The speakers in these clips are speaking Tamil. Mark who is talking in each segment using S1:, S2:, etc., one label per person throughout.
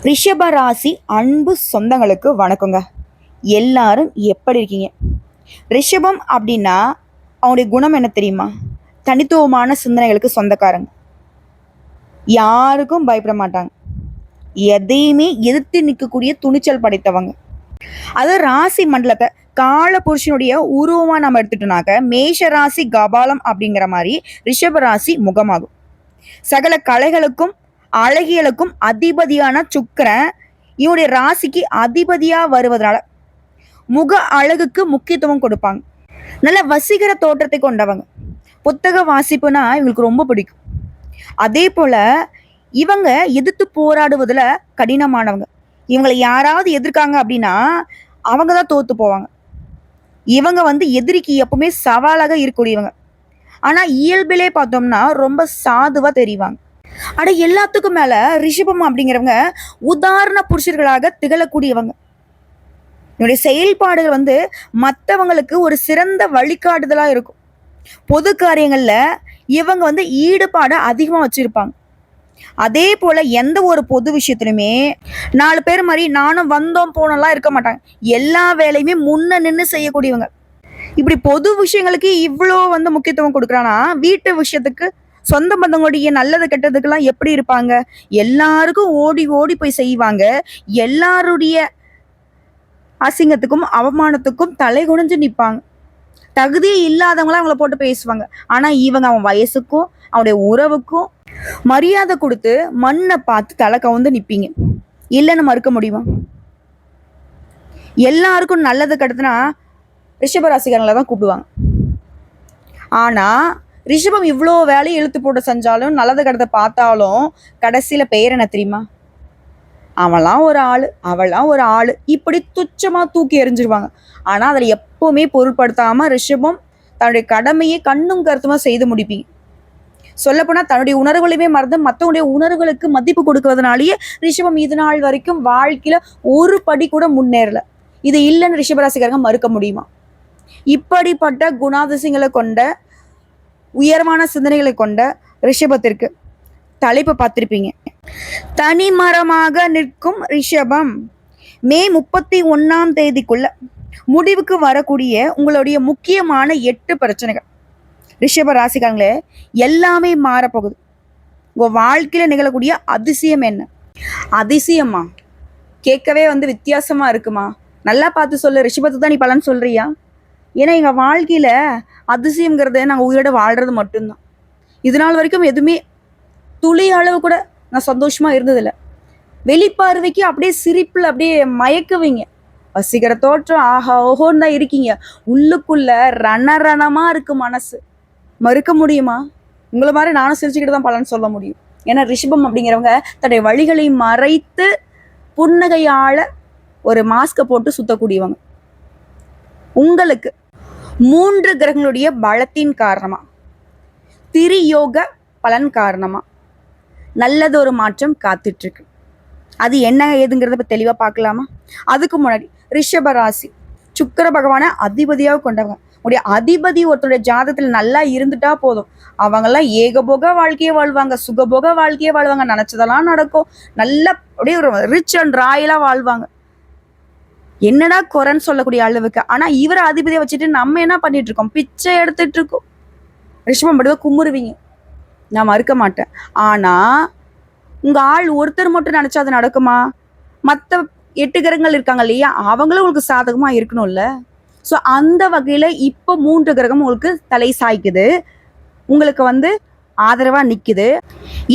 S1: ரிஷப ராசி அன்பு சொந்தங்களுக்கு வணக்கங்க. எல்லாரும் எப்படி இருக்கீங்க? ரிஷபம் அப்படின்னா அவனுடைய குணம் என்ன தெரியுமா? தனித்துவமான சிந்தனைகளுக்கு சொந்தக்காரங்க. யாருக்கும் பயப்பட மாட்டாங்க. எதையுமே எதிர்த்து நிற்கக்கூடிய துணிச்சல் படைத்தவங்க. அது ராசி மண்டலத்தை கால புருஷனுடைய உருவமா நம்ம எடுத்துட்டோம்னாக்க மேஷ ராசி கபாலம் அப்படிங்கிற மாதிரி ரிஷப ராசி முகமாகும். சகல கலைகளுக்கும் அழகியலுக்கும் அதிபதியான சுக்கிரன் இவனுடைய ராசிக்கு அதிபதியா வருவதனால முக அழகுக்கு முக்கியத்துவம் கொடுப்பாங்க. நல்ல வசீகர தோற்றத்தை கொண்டவங்க. புத்தக வாசிப்புனா இவங்களுக்கு ரொம்ப பிடிக்கும். அதே போல இவங்க எதிர்த்து போராடுவதில் கடினமானவங்க. இவங்களை யாராவது எதிர்க்காங்க அப்படின்னா அவங்க தான் தோத்து போவாங்க. இவங்க எதிரிக்கு எப்பவுமே சவாலாக இருக்கக்கூடியவங்க. ஆனா இயல்பிலே பார்த்தோம்னா ரொம்ப சாதுவா தெரிவாங்க. அட எல்லாத்துக்கும் மேல ரிஷபம் அப்படிங்கிறவங்க உதாரண புருஷர்களாக திகழக்கூடியவங்க. என்னுடைய செயல்பாடுகள் மற்றவங்களுக்கு ஒரு சிறந்த வழிகாட்டுதலா இருக்கும். பொது காரியங்கள்ல இவங்க ஈடுபாடு அதிகமா வச்சிருப்பாங்க. அதே போல எந்த ஒரு பொது விஷயத்திலுமே 4 பேர் மாதிரி நானும் வந்தோம் போனெல்லாம் இருக்க மாட்டாங்க. எல்லா வேலையுமே முன்ன நின்று செய்யக்கூடியவங்க. இப்படி பொது விஷயங்களுக்கு இவ்வளோ முக்கியத்துவம் கொடுக்குறானா, வீட்டு விஷயத்துக்கு சொந்த பந்தங்களுடைய நல்லது கெட்டதுக்கெல்லாம் எப்படி இருப்பாங்க? எல்லாருக்கும் ஓடி ஓடி போய் செய்வாங்க. எல்லாருடைய அசிங்கத்துக்கும் அவமானத்துக்கும் தலை குனிஞ்சு நிற்பாங்க. தகுதியே இல்லாதவங்களாம் அவங்கள போட்டு பேசுவாங்க. ஆனா இவங்க அவன் வயசுக்கும் அவனுடைய உறவுக்கும் மரியாதை கொடுத்து மண்ணை பார்த்து தலை கவுந்து நிற்பீங்க. இல்லைன்னு மறுக்க முடியுமா? எல்லாருக்கும் நல்லது கெட்டதுன்னா ரிஷபராசிக்காரங்களை தான் கூப்பிடுவாங்க. ஆனா ரிஷபம் இவ்வளோ வேலையை இழுத்து போட்டு செஞ்சாலும் நல்லது கெட்டதை பார்த்தாலும் கடைசியில பெயர் என்ன தெரியுமா? அவெல்லாம் ஒரு ஆளு, அவெல்லாம் ஒரு ஆளு, இப்படி துச்சமா தூக்கி எறிஞ்சிருவாங்க. ஆனா அதுல எப்பவுமே பொருட்படுத்தாம ரிஷபம் தன்னுடைய கடமையை கண்ணும் கருத்துமா செய்து முடிப்பீங்க. சொல்லப்போனா தன்னுடைய உணர்வுகளையுமே மறந்து மற்றவங்களுடைய உணர்வுகளுக்கு மதிப்பு கொடுக்கறதுனாலேயே ரிஷபம் இது நாள் வரைக்கும் வாழ்க்கையில ஒரு படி கூட முன்னேறல. இது இல்லைன்னு ரிஷபராசிக்காரங்க மறுக்க முடியுமா? இப்படிப்பட்ட குணாதிசயங்களை கொண்ட உயர்வான சிந்தனைகளை கொண்ட ரிஷபத்திற்கு தலைப்பு பார்த்திருப்பீங்க. தனிமரமாக நிற்கும் ரிஷபம் மே 31ஆம் தேதிக்குள்ள முடிவுக்கு வரக்கூடிய உங்களுடைய முக்கியமான 8 பிரச்சனைகள். ரிஷப ராசிக்காரங்களே, எல்லாமே மாறப்போகுது. உங்க வாழ்க்கையில நிகழக்கூடிய அதிசயம் என்ன? அதிசயமா? கேட்கவே வித்தியாசமா இருக்குமா? நல்லா பார்த்து சொல்லு. ரிஷபத்துக்கு தான் நீ பலன் சொல்றியா? ஏன்னா எங்க வாழ்க்கையில அதிசயம்ங்கிறத நாங்கள் உயிரோட வாழ்றது மட்டும்தான். இது நாள் வரைக்கும் எதுவுமே துளி அளவு கூட நான் சந்தோஷமா இருந்ததில்லை. வெளிப்பார்வைக்கு அப்படியே சிரிப்புல அப்படியே மயக்குவீங்க. வசீகர தோற்றம், ஆஹா ஓஹோன்னு தான் இருக்கீங்க. உள்ளுக்குள்ள ரணரணமா இருக்கு மனசு. மறுக்க முடியுமா? உங்களை மாதிரி நானும் சிரிச்சுக்கிட்டு தான் பலன் சொல்ல முடியும். ஏன்னா ரிஷபம் அப்படிங்கிறவங்க தன்னுடைய வழிகளை மறைத்து புன்னகையால ஒரு மாஸ்கை போட்டு சுத்தக்கூடியவங்க. உங்களுக்கு 3 கிரகங்களுடைய பலத்தின் காரணமா, திரியோக பலன் காரணமா நல்லது ஒரு மாற்றம் காத்துட்டு இருக்கு. அது என்ன ஏதுங்கிறத இப்போ தெளிவாக பார்க்கலாமா? அதுக்கு முன்னாடி ரிஷப ராசி சுக்கிர பகவானை அதிபதியாக கொண்டவங்க. உடைய அதிபதி ஒருத்தருடைய ஜாதகத்தில் நல்லா இருந்துட்டா போதும். அவங்கெல்லாம் ஏகபோக வாழ்க்கையே வாழ்வாங்க, சுகபோக வாழ்க்கையே வாழ்வாங்க, நினைச்சதெல்லாம் நடக்கும். நல்லா அப்படியே ஒரு ரிச் அண்ட் ராயலா வாழ்வாங்க. என்னடா குறைன்னு சொல்லக்கூடிய அளவுக்கு. ஆனா இவரை அதிபதியை வச்சுட்டு நம்ம என்ன பண்ணிட்டு இருக்கோம்? பிச்சை எடுத்துட்டு இருக்கோம். ரிஷபம் அப்படிதான் குமுறுவீங்க, நான் மறுக்க மாட்டேன். ஆனா உங்க ஆள் ஒருத்தர் மட்டும் நினைச்சா அது நடக்குமா? மற்ற 8 கிரகங்கள் இருக்காங்க இல்லையா, அவங்களும் உங்களுக்கு சாதகமா இருக்கணும்ல. ஸோ அந்த வகையில இப்போ 3 கிரகம் உங்களுக்கு தலை சாய்க்குது, உங்களுக்கு ஆதரவா நிக்குது.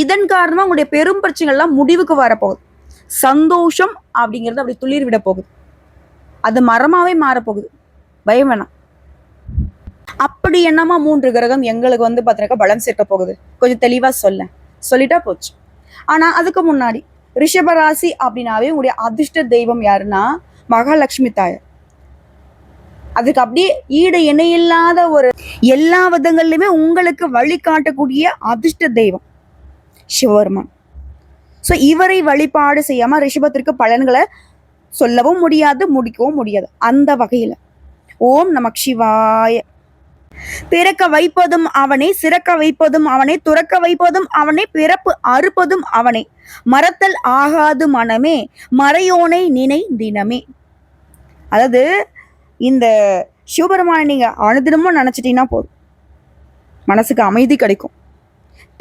S1: இதன் காரணமா உங்களுடைய பெரும் பிரச்சனைகள்லாம் முடிவுக்கு வரப்போகுது. சந்தோஷம் அப்படிங்கிறது அப்படி துளிர் விட போகுது. அது மரமாவே மாறப்போகுது. பயம் வேணாம். அப்படி என்னமா 3 கிரகம் எங்களுக்கு பார்த்தீங்கன்னா பலம் சேர்க்க போகுது? கொஞ்சம் தெளிவா சொல்லிட்டா போச்சு. ஆனா அதுக்கு முன்னாடி ரிஷபராசி அப்படின்னாவே உங்களுடைய அதிர்ஷ்ட தெய்வம் யாருன்னா மகாலட்சுமி தாயார். அதுக்கு அப்படியே ஈடு இணையில்லாத ஒரு எல்லா விதங்கள்லையுமே உங்களுக்கு வழிகாட்டக்கூடிய அதிர்ஷ்ட தெய்வம் சிவபெருமான். ஸோ இவரை வழிபாடு செய்யாம ரிஷபத்திற்கு பலன்களை சொல்லவும் முடியாது, முடிக்கவும் முடியாது. அந்த வகையில ஓம் நமக் சிவாய. பிறக்க வைப்பதும் அவனே, சிறக்க வைப்பதும் அவனே, துறக்க வைப்பதும் அவனே, பிறப்பு அறுப்பதும் அவனே, மறத்தல் ஆகாது மனமே, மறையோனை நினை தினமே. அதாவது இந்த சிவபெருமானை நீங்க அனுதினமும் நினைச்சிட்டீங்கன்னா போதும், மனசுக்கு அமைதி கிடைக்கும்,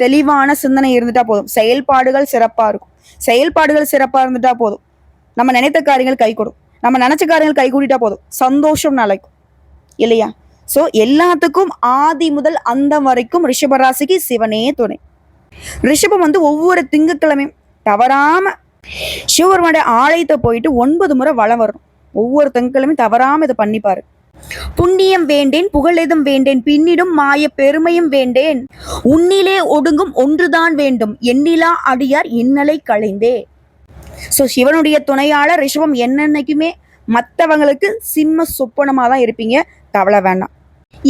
S1: தெளிவான சிந்தனை இருந்துட்டா போதும், செயல்பாடுகள் சிறப்பா இருக்கும். செயல்பாடுகள் சிறப்பா இருந்துட்டா போதும், நம்ம நினைத்த காரியங்கள் கை கொடுக்கும், நம்ம நினைச்ச காரியங்கள் கை கூட்டிட்டா போதும், சந்தோஷம் நிலைக்கும் இல்லையா? சோ எல்லாத்துக்கும் ஆதி முதல் அந்த வரைக்கும் ரிஷபராசிக்கு சிவனே துணை. ரிஷபம் ஒவ்வொரு திங்கட்கிழமையும் தவறாம சிவபெருமானுடைய ஆலயத்தை போயிட்டு 9 முறை வளம் வரணும். ஒவ்வொரு திங்கட்கிழமையும் தவறாம இதை பண்ணிப்பாரு. புண்ணியம் வேண்டேன், புகழெதும் வேண்டேன், பின்னிடும் மாய பெருமையும் வேண்டேன், உன்னிலே ஒடுங்கும் ஒன்றுதான் வேண்டும், எண்ணிலா அடியார் இன்னலை களைந்தே. சோ சிவனுடைய துணையாளர் ரிஷபம் என்னன்னைக்குமே மற்றவங்களுக்கு சிம்ம சொப்பனமா தான் இருப்பீங்க, கவலை வேண்டாம்.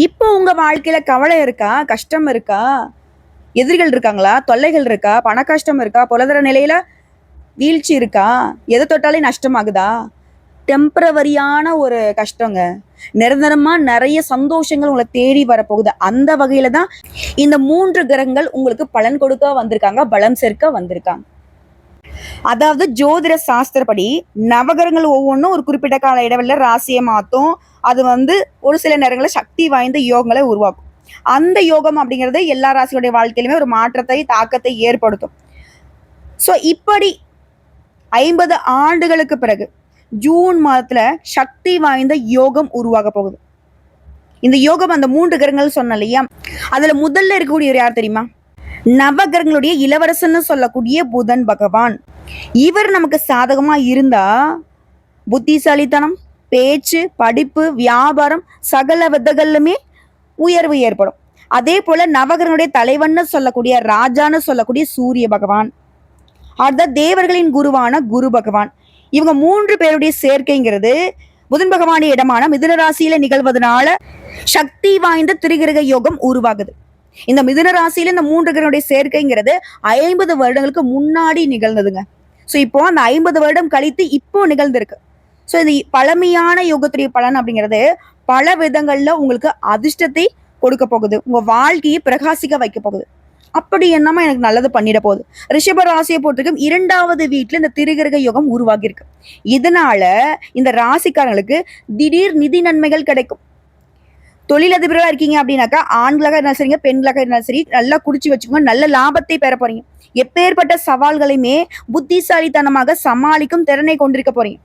S1: இப்போ உங்க வாழ்க்கையில கவலை இருக்கா, கஷ்டம் இருக்கா, எதிரிகள் இருக்காங்களா, தொல்லைகள் இருக்கா, பண கஷ்டம் இருக்கா, பொருளாதார நிலையில வீழ்ச்சி இருக்கா, எதை தொட்டாலே நஷ்டமாகுதா? டெம்பரவரியான ஒரு கஷ்டங்க. நிரந்தரமா நிறைய சந்தோஷங்கள் உங்களை தேடி வரப்போகுது. அந்த வகையில தான் இந்த 3 கிரகங்கள் உங்களுக்கு பலன் கொடுக்க வந்திருக்காங்க, பலம் சேர்க்க வந்திருக்காங்க. அதாவது ஜோதிட சாஸ்திரப்படி நவகிரகங்கள் ஒவ்வொன்றும் ஒரு குறிப்பிட்ட கால இடைவெளியில ராசியை மாற்றும். அது ஒரு சில நேரங்களில் சக்தி வாய்ந்த யோகங்களை உருவாக்கும். அந்த யோகம் அப்படிங்கிறது எல்லா ராசியோடைய வாழ்க்கையிலுமே ஒரு மாற்றத்தை, தாக்கத்தை ஏற்படுத்தும். ஸோ இப்படி 50 ஆண்டுகளுக்கு பிறகு ஜூன் மாதத்துல சக்தி வாய்ந்த யோகம் உருவாக போகுது. இந்த யோகம் அந்த 3 கிரகங்கள் சொன்ன இல்லையா, அதுல முதல்ல இருக்கக்கூடியவர் யார் தெரியுமா? நவகிரகங்களுடைய இளவரசன்னு சொல்லக்கூடிய புதன் பகவான். இவர் நமக்கு சாதகமா இருந்தா புத்திசாலித்தனம், பேச்சு, படிப்பு, வியாபாரம் சகல விதங்களிலுமே உயர்வு ஏற்படும். அதே போல நவகிரகனுடைய தலைவன்னு சொல்லக்கூடிய ராஜான்னு சொல்லக்கூடிய சூரிய பகவான், அடுத்த தேவர்களின் குருவான குரு பகவான், இவங்க 3 பேருடைய சேர்க்கைங்கிறது புதன் பகவானுடைய இடமான மிதுன ராசியில நிகழ்வதனால சக்தி வாய்ந்த திரிகிரக யோகம் உருவாகுது. இந்த மிதுன ராசியில இந்த 3 கிரகனுடைய சேர்க்கைங்கிறது 50 வருடங்களுக்கு முன்னாடி நிகழ்ந்ததுங்க. ஸோ இப்போ அந்த 50 வருடம் கழித்து இப்போ நிகழ்ந்திருக்கு. ஸோ இந்த பழமையான யோகத்துடைய பலன் அப்படிங்கிறது பல விதங்கள்ல உங்களுக்கு அதிர்ஷ்டத்தை கொடுக்க போகுது, உங்க வாழ்க்கையை பிரகாசிக்க வைக்க போகுது. அப்படி என்னமா எனக்கு நல்லது பண்ணிட போகுது. ரிஷப ராசியை பொறுத்திருக்கும் 2வது வீட்டுல இந்த திரிகிரக யோகம் உருவாகி இருக்கு. இதனால இந்த ராசிக்காரங்களுக்கு திடீர் நிதி நன்மைகள் கிடைக்கும். தொழிலதிபர்களா இருக்கீங்க அப்படின்னாக்கா ஆண்களாக இருந்தாலும் சரிங்க, பெண்களாக இருந்தாலும் சரி, நல்லா குடிச்சு வச்சுக்கோங்க, நல்ல லாபத்தை பெற போறீங்க. எப்பேற்பட்ட சவால்களையுமே புத்திசாலித்தனமாக சமாளிக்கும் திறனை கொண்டிருக்க போறீங்க.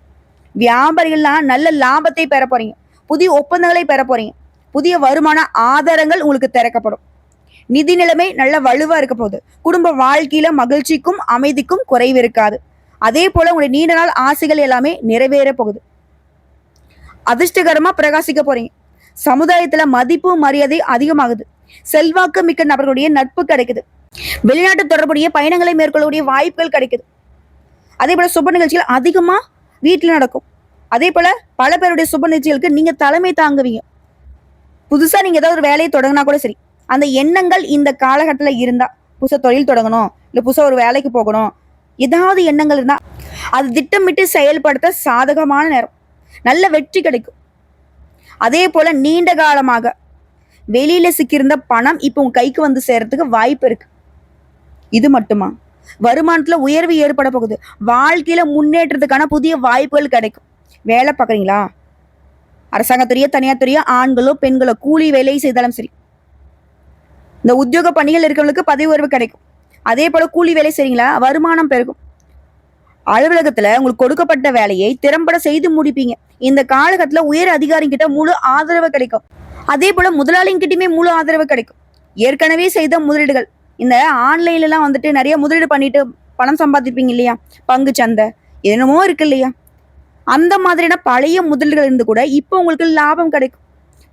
S1: வியாபாரிகள்லாம் நல்ல லாபத்தை பெற போறீங்க, புதிய ஒப்பந்தங்களை பெற போறீங்க, புதிய வருமான ஆதாரங்கள் உங்களுக்கு திறக்கப்படும். நிதி நிலைமை நல்ல வலுவா இருக்க போகுது. குடும்ப வாழ்க்கையில மகிழ்ச்சிக்கும் அமைதிக்கும் குறைவு இருக்காது. அதே போல உங்களுடைய நீண்ட நாள் ஆசைகள் எல்லாமே நிறைவேற போகுது. அதிர்ஷ்டகரமா பிரகாசிக்க போறீங்க. சமுதாயத்துல மதிப்பு மரியாதை அதிகமாகுது. செல்வாக்கு மிக்க நபர்களுடைய நட்பு கிடைக்குது. வெளிநாட்டு தொடர்புடைய பயணங்களை மேற்கொள்ளக்கூடிய வாய்ப்புகள் கிடைக்குது. அதே போல சுப நிகழ்ச்சிகள் அதிகமா வீட்டுல நடக்கும். அதே போல பல பேருடைய சுப நிகழ்ச்சிகளுக்கு நீங்க தலைமை தாங்குவீங்க. புதுசா நீங்க ஏதாவது ஒரு வேலையை தொடங்கினா கூட சரி, அந்த எண்ணங்கள் இந்த காலகட்டத்துல இருந்தா, புதுசா தொழில் தொடங்கணும், இல்ல புதுசா ஒரு வேலைக்கு போகணும், ஏதாவது எண்ணங்கள் இருந்தா அது திட்டமிட்டு செயல்படுத்த சாதகமான நேரம், நல்ல வெற்றி கிடைக்கும். அதே போல நீண்ட காலமாக வெளியில சிக்கியிருந்த பணம் இப்போ உங்க கைக்கு சேர்றதுக்கு வாய்ப்பு இருக்கு. இது மட்டுமா, வருமானத்துல உயர்வு ஏற்பட போகுது. வாழ்க்கையில முன்னேற்றத்துக்கான புதிய வாய்ப்புகள் கிடைக்கும். வேலை பார்க்குறீங்களா, அரசாங்கத்துறையோ தனியார் துறையோ, ஆண்களோ பெண்களோ, கூலி வேலை செய்தாலும் சரி, இந்த உத்தியோக பணிகள் இருக்கிறவங்களுக்கு பதவி உயர்வு கிடைக்கும். அதே போல கூலி வேலை செய்றீங்களா, வருமானம் பெருகும். அலுவலகத்துல உங்களுக்கு கொடுக்கப்பட்ட வேலையை திறம்பட செய்து முடிப்பீங்க. இந்த காலகட்டத்துல உயர் அதிகாரி கிட்ட முழு ஆதரவு கிடைக்கும். அதே போல முதலாளிங்கிட்டயுமே முழு ஆதரவு கிடைக்கும். ஏற்கனவே செய்த முதலீடுகள், இந்த ஆன்லைன்ல எல்லாம் நிறைய முதலீடு பண்ணிட்டு பணம் சம்பாதிப்பீங்க இல்லையா, பங்கு சந்தை என்னமோ இருக்கு இல்லையா, அந்த மாதிரியான பழைய முதலீடுகள் இருந்து கூட இப்போ உங்களுக்கு லாபம் கிடைக்கும்.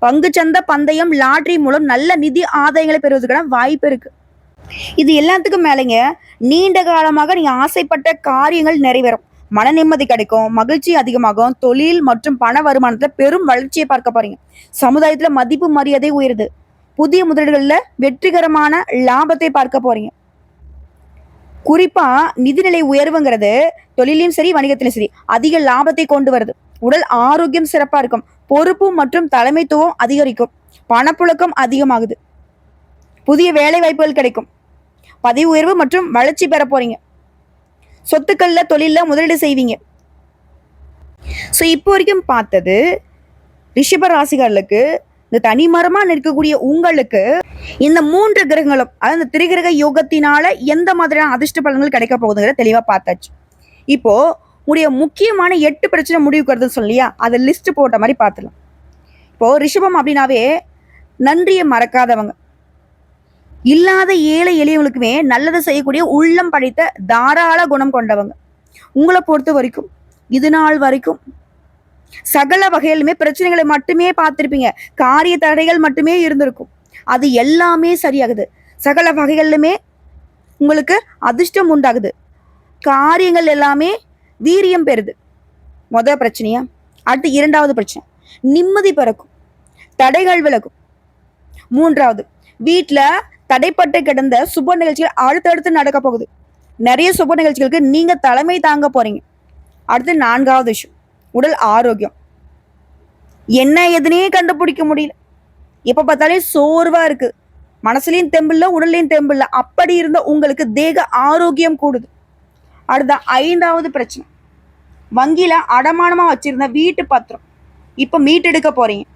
S1: பங்கு சந்தை, பந்தயம், லாட்டரி மூலம் நல்ல நிதி ஆதாயங்களை பெறுவதற்கான வாய்ப்பு இருக்கு. இது எல்லாத்துக்கும் மேலேங்க, நீண்ட காலமாக நீங்க ஆசைப்பட்ட காரியங்கள் நிறைவேறும். மன நிம்மதி கிடைக்கும், மகிழ்ச்சி அதிகமாகும், தொழில் மற்றும் பண வருமானத்துல பெரும் வளர்ச்சியை பார்க்க போறீங்க. சமுதாயத்துல மதிப்பு மரியாதை உயருது. புதிய முதலீடுகள்ல வெற்றிகரமான லாபத்தை பார்க்க போறீங்க. குறிப்பா நிதிநிலை உயர்வுங்கிறது தொழிலையும் சரி வணிகத்திலும் சரி அதிக லாபத்தை கொண்டு வருது. உடல் ஆரோக்கியம் சிறப்பா இருக்கும். பொறுப்பு மற்றும் தலைமைத்துவம் அதிகரிக்கும். பணப்புழக்கம் அதிகமாகுது, புதிய வேலை வாய்ப்புகள் கிடைக்கும், பதவி உயர்வு மற்றும் வளர்ச்சி பெற போறீங்க, சொத்துக்கள்ல தொழில முதலீடு செய்வீங்க. ஸோ இப்போ வரைக்கும் பார்த்தது ரிஷப ராசிகாரர்களுக்கு, இந்த தனிமரமா நிற்கக்கூடிய உங்களுக்கு இந்த 3 கிரகங்களும், அதாவது இந்த திரிகிரக யோகத்தினால எந்த மாதிரியான அதிர்ஷ்ட பலன்கள் கிடைக்க போகுதுங்கிற தெளிவா பார்த்தாச்சு. இப்போ உடைய முக்கியமான 8 பிரச்சனை முடிவுக்கு வருதுன்னு சொல்லியா, அதை லிஸ்ட் போட்ட மாதிரி பார்த்துலாம். இப்போ ரிஷபம் அப்படின்னாவே நன்றியை மறக்காதவங்க, இல்லாத ஏழை எளியவங்களுக்குமே நல்லது செய்யக்கூடிய உள்ளம் படைத்த தாராள குணம் கொண்டவங்க. உங்களை பொறுத்த வரைக்கும் இது நாள் வரைக்கும் சகல வகையிலுமே பிரச்சனைகளை மட்டுமே பார்த்திருப்பீங்க, காரிய தடைகள் மட்டுமே இருந்திருக்கும். அது எல்லாமே சரியாகுது, சகல வகைகளிலுமே உங்களுக்கு அதிர்ஷ்டம் உண்டாகுது, காரியங்கள் எல்லாமே வீரியம் பெறுது. முதல் பிரச்சனையா. அடுத்து 2வது பிரச்சனை, நிம்மதி பிறக்கும், தடைகள் விலகும். 3வது, வீட்டில் தடைப்பட்டு கிடந்த சுப நிகழ்ச்சிகள் அடுத்தடுத்து நடக்க போகுது, நிறைய சுப நிகழ்ச்சிகளுக்கு நீங்க தலைமை தாங்க போறீங்க. அடுத்து 4வது விஷயம், உடல் ஆரோக்கியம். என்ன எதுனே கண்டுபிடிக்க முடியல, எப்ப பார்த்தாலே சோர்வா இருக்கு, மனசுலயும் தெம்பில்ல உடல்லையும் தெம்பில்ல, அப்படி இருந்த உங்களுக்கு தேக ஆரோக்கியம் கூடுது. அடுத்த 5வது பிரச்சனை, வங்கியில அடமானமா வச்சிருந்த வீட்டு பத்திரம் இப்ப மீட்டெடுக்க போறீங்க.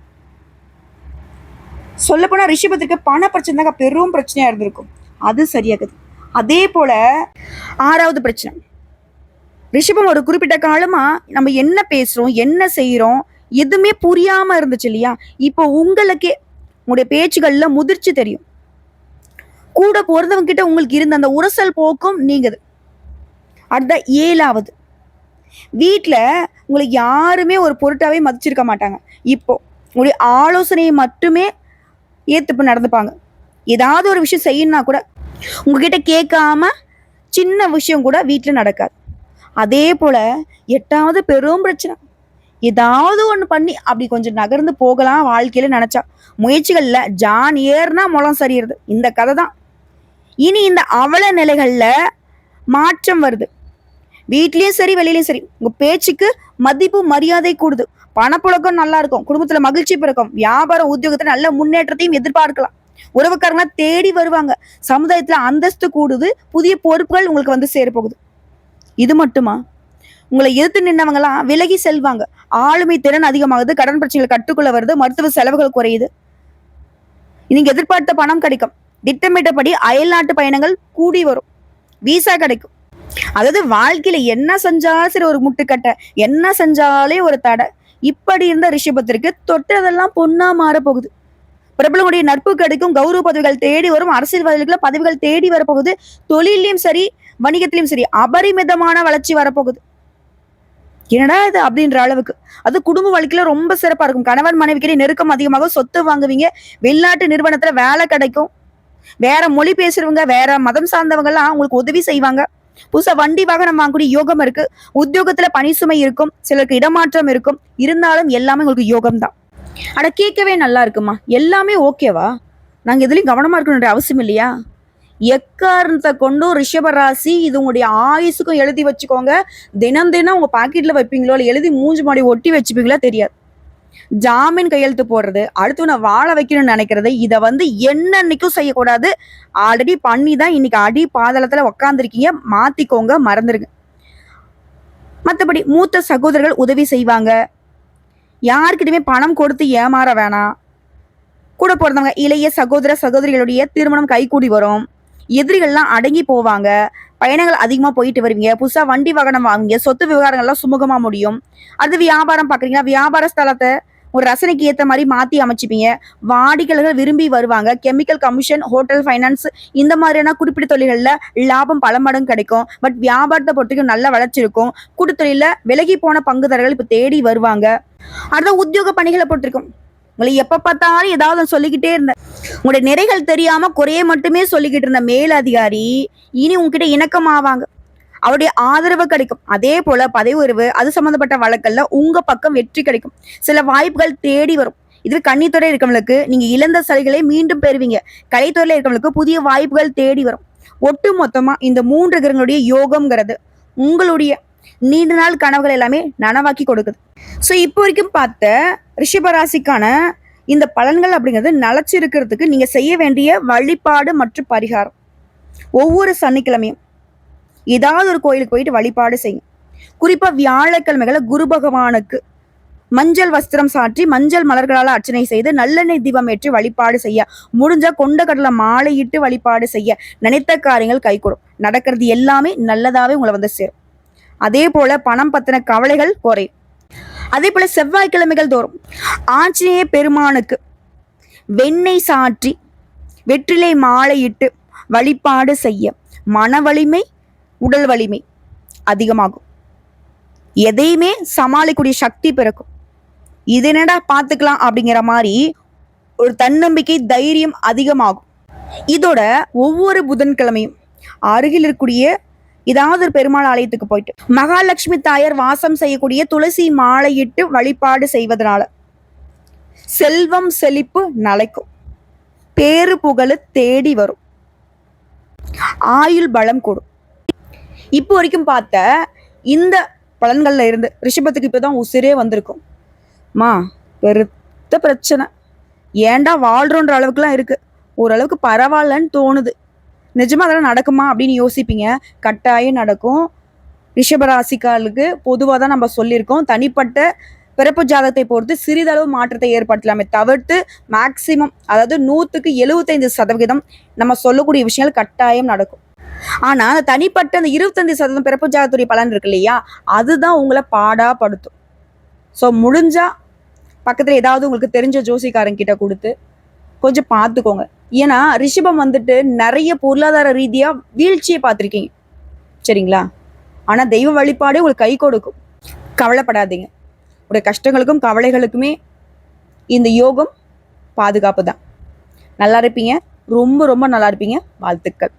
S1: சொல்ல போனா ரிஷபத்திற்கு பண பிரச்சனை தாங்க பெரும் பிரச்சனையா இருந்திருக்கும், அது சரியாகுது. அதே போல 6வது பிரச்சனை, ரிஷபம் ஒரு குறிப்பிட்ட காலமா நம்ம என்ன பேசுறோம் என்ன செய்யறோம் எதுவுமே புரியாம இருந்துச்சு இல்லையா, இப்போ உங்களுக்கே உங்களுடைய பேச்சுகள்ல முதிர்ச்சி தெரியும், கூட போறதவங்க கிட்ட உங்களுக்கு இருந்த அந்த உரசல் போக்கும் நீங்குது. அடுத்த 7வது, வீட்டில் உங்களுக்கு யாருமே ஒரு பொருட்டாவே மதிச்சிருக்க மாட்டாங்க, இப்போ உங்களுடைய ஆலோசனையை மட்டுமே ஏத்துப்பு நடந்துப்பாங்க. ஏதாவது ஒரு விஷயம் செய்யணும்னா கூட உங்ககிட்ட கேட்காம சின்ன விஷயம் கூட வீட்டில் நடக்காது. அதே போல 8வது பெரும் பிரச்சனை, ஏதாவது ஒன்று பண்ணி அப்படி கொஞ்சம் நகர்ந்து போகலாம் வாழ்க்கையில நினைச்சா, முயற்சிகள்ல ஜான் ஏறுனா முளம் சரியிறது, இந்த கதை தான். இனி இந்த அவல நிலைகள்ல மாற்றம் வருது, வீட்லயும் சரி வெளியிலயும் சரி உங்க பேச்சுக்கு மதிப்பு மரியாதை கூடுது, பணப்புழக்கம் நல்லா இருக்கும், குடும்பத்துல மகிழ்ச்சி பிறக்கும், வியாபாரம் உத்தியோகத்துல நல்ல முன்னேற்றத்தையும் எதிர்பார்க்கலாம், உறவுக்காரங்களா தேடி வருவாங்க, சமுதாயத்துல அந்தஸ்து கூடுது, புதிய பொறுப்புகள் உங்களுக்கு வந்து சேரப்போகுது. இது மட்டுமா, உங்களை எதிர்த்து நின்றவங்கலாம் விலகி செல்வாங்க, ஆளுமை திறன் அதிகமாகுது, கடன் பிரச்சனைகள் கட்டுக்குள்ள வருது, மருத்துவ செலவுகள் குறையுது, நீங்க எதிர்பார்த்த பணம் கிடைக்கும், திட்டமிட்டபடி அயல்நாட்டு பயணங்கள் கூடி வரும், விசா கிடைக்கும். அதாவது வாழ்க்கையில என்ன செஞ்சாலும் சரி ஒரு முட்டுக்கட்டை, என்ன செஞ்சாலே ஒரு தடை, இப்படி இருந்த ரிஷபத்திற்கு தொட்டதெல்லாம் பொண்ணா மாற போகுது. பிரபலங்களுடைய நட்பு கிடைக்கும், கௌரவ பதவிகள் தேடி வரும், அரசியல்வாதிகளுக்கு பதவிகள் தேடி வரப்போகுது, தொழிலையும் சரி வணிகத்திலையும் சரி அபரிமிதமான வளர்ச்சி வரப்போகுது. என்னடா இது அப்படின்ற அளவுக்கு. அது குடும்ப வாழ்க்கையில ரொம்ப சிறப்பா இருக்கும், கணவன் மனைவிக்கிட்டே நெருக்கம் அதிகமாக, சொத்து வாங்குவீங்க, வெளிநாட்டு நிறுவனத்துல வேலை கிடைக்கும், வேற மொழி பேசுறவங்க வேற மதம் சார்ந்தவங்க எல்லாம் உங்களுக்கு உதவி செய்வாங்க, புதுசா வண்டி வாகனம் வாங்கக்கூடிய யோகம் இருக்கு, உத்தியோகத்துல பணி சுமை இருக்கும், சிலருக்கு இடமாற்றம் இருக்கும், இருந்தாலும் எல்லாமே உங்களுக்கு யோகம் தான். ஆனா கேட்கவே நல்லா இருக்குமா, எல்லாமே ஓகேவா, நாங்க எதுலயும் கவனமா இருக்கணுன்ற அவசியம் இல்லையா? எக்காரணத்தை கொண்டும் ரிஷப ராசி இது உங்களுடைய ஆயுசுக்கும் எழுதி வச்சுக்கோங்க. தினம் தினம் உங்க பாக்கெட்ல வைப்பீங்களோ இல்லை எழுதி மூஞ்சி மாடி ஒட்டி வச்சுப்பீங்களா தெரியாது. ஜாமீன் கையெழுத்து போடுறது, அடுத்து நான் வாழ வைக்கணும்னு நினைக்கிறது, இதை வந்து என்னன்னைக்கும் செய்யக்கூடாது. ஆல்ரெடி பண்ணி தான் இன்னைக்கு அடி பாதளத்துல உக்காந்துருக்கீங்க, மாத்திக்கோங்க, மறந்துருங்க. மற்றபடி மூத்த சகோதரர்கள் உதவி செய்வாங்க, யாருக்கிட்டுமே பணம் கொடுத்து ஏமாற வேணாம். கூட பிறந்தவங்க இளைய சகோதர சகோதரிகளுடைய திருமணம் கைகூடி வரும், எதிரிகள்லாம் அடங்கி போவாங்க, பயணங்கள் அதிகமாக போயிட்டு வருவீங்க, புதுசாக வண்டி வாகனம் வாங்குவீங்க, சொத்து விவகாரங்கள்லாம் சுமூகமாக முடியும். அது வியாபாரம் பார்க்குறீங்கன்னா வியாபார ஸ்தலத்தை ஒரு ரசனைக்கு ஏற்ற மாதிரி மாற்றி அமைச்சிப்பீங்க, வாடிக்கையாளர்கள் விரும்பி வருவாங்க, கெமிக்கல் கமிஷன் ஹோட்டல் ஃபைனான்ஸ் இந்த மாதிரியான குறிப்பிட்ட தொழில்களில் லாபம் பல மடங்கு கிடைக்கும். பட் வியாபாரத்தை பொறுத்தவரைக்கும் நல்ல வளர்ச்சி இருக்கும். கூட்டுத்தொழிலில் விலகி போன பங்குதாரர்கள் இப்போ தேடி வருவாங்க. அடுத்த உத்தியோக பணிகளை பொறுத்திருக்கும், உங்களை எப்ப பார்த்தாலும் ஏதாவது சொல்லிக்கிட்டே இருந்த, உங்களுடைய நிறைகள் தெரியாம குறைய மட்டுமே சொல்லிக்கிட்டு இருந்த மேலதிகாரி இனி உங்ககிட்ட இணக்கமாவாங்க, அவருடைய ஆதரவு கிடைக்கும். அதே போல பதவி உயர்வு அது சம்பந்தப்பட்ட வழக்கல்ல உங்க பக்கம் வெற்றி கிடைக்கும், சில வாய்ப்புகள் தேடி வரும். இதுவே கன்னித்துறை இருக்கவங்களுக்கு நீங்க இழந்த சலுகைகளை மீண்டும் பெறுவீங்க, கலைத்துறையில இருக்கவங்களுக்கு புதிய வாய்ப்புகள் தேடி வரும். ஒட்டு மொத்தமா இந்த 3 கிரகங்களுடைய யோகம்ங்கிறது உங்களுடைய நீண்ட நாள் கனவுகள் எல்லாமே நனவாக்கி கொடுக்குது. ஸோ இப்போ வரைக்கும் பார்த்த ரிஷபராசிக்கான இந்த பலன்கள் அப்படிங்கிறது நிலச்சிருக்கிறதுக்கு நீங்க செய்ய வேண்டிய வழிபாடு மற்றும் பரிகாரம், ஒவ்வொரு சனிக்கிழமையும் ஏதாவது ஒரு கோயிலுக்கு போயிட்டு வழிபாடு செய்யும். குறிப்பா வியாழக்கிழமைகளை குரு பகவானுக்கு மஞ்சள் வஸ்திரம் சாற்றி மஞ்சள் மலர்களால் அர்ச்சனை செய்து நல்லெண்ணெய் தீபம் ஏற்றி வழிபாடு செய்ய, முடிஞ்சா கொண்ட கடலை மாலையிட்டு வழிபாடு செய்ய நினைத்த காரியங்கள் கைகூடும். நடக்கிறது எல்லாமே நல்லதாவே உங்களை வந்து சேரும். அதே போல பணம் பத்தின கவலைகள் குறையும். அதே போல செவ்வாய்க்கிழமைகள் தோறும் ஆஞ்சநேய பெருமானுக்கு வெண்ணெய் சாற்றி வெற்றிலை மாலையிட்டு வழிபாடு செய்ய மன வலிமை உடல் வலிமை அதிகமாகும். எதையுமே சமாளிக்கூடிய சக்தி பிறக்கும். இது என்னடா பார்த்துக்கலாம் அப்படிங்கிற மாதிரி ஒரு தன்னம்பிக்கை தைரியம் அதிகமாகும். இதோட ஒவ்வொரு புதன்கிழமையும் அருகில் இருக்கக்கூடிய ஏதாவது ஒரு பெருமாள் ஆலயத்துக்கு போயிட்டு மகாலட்சுமி தாயார் வாசம் செய்யக்கூடிய துளசி மாலையிட்டு வழிபாடு செய்வதனால செல்வம் செழிப்பு நிலைக்கும், பேரு புகழு தேடி வரும், ஆயுள் பலம் கூடும். இப்போ வரைக்கும் பார்த்த இந்த பலன்கள்ல இருந்து ரிஷபத்துக்கு இப்போதான் உசிரே வந்திருக்கும். பெருத்த பிரச்சனை, ஏன்டா வாழ்றோன்ற அளவுக்குலாம் இருக்கு, ஓரளவுக்கு பரவாயில்லன்னு தோணுது. நிஜமா அதெல்லாம் நடக்குமா அப்படின்னு யோசிப்பீங்க. கட்டாயம் நடக்கும். ரிஷபராசிக்காரர்களுக்கு பொதுவாக தான் நம்ம சொல்லியிருக்கோம், தனிப்பட்ட பிறப்பு ஜாதகத்தை பொறுத்து சிறிதளவு மாற்றத்தை ஏற்படுத்தலாமே தவிர்த்து மேக்சிமம், அதாவது 100% நம்ம சொல்லக்கூடிய விஷயங்கள் கட்டாயம் நடக்கும். ஆனா அந்த தனிப்பட்ட அந்த 25% பிறப்பு ஜாதகத்துடைய பலன் இருக்கு இல்லையா, அதுதான் உங்களை பாடாப்படுத்தும். ஸோ முடிஞ்சா பக்கத்துல ஏதாவது உங்களுக்கு தெரிஞ்ச ஜோசிக்காரங்கிட்ட கொடுத்து கொஞ்சம் பார்த்துக்கோங்க. ஏன்னா ரிஷபம் வந்துட்டு நிறைய பொருளாதார ரீதியா வீழ்ச்சியை பார்த்துருக்கீங்க, சரிங்களா? ஆனா தெய்வ வழிபாடு உங்களுக்கு கை கொடுக்கும், கவலைப்படாதீங்க. உடைய கஷ்டங்களுக்கும் கவலைகளுக்குமே இந்த யோகம் பாதுகாப்பு தான். நல்லா இருப்பீங்க, ரொம்ப ரொம்ப நல்லா இருப்பீங்க. வாழ்த்துக்கள்.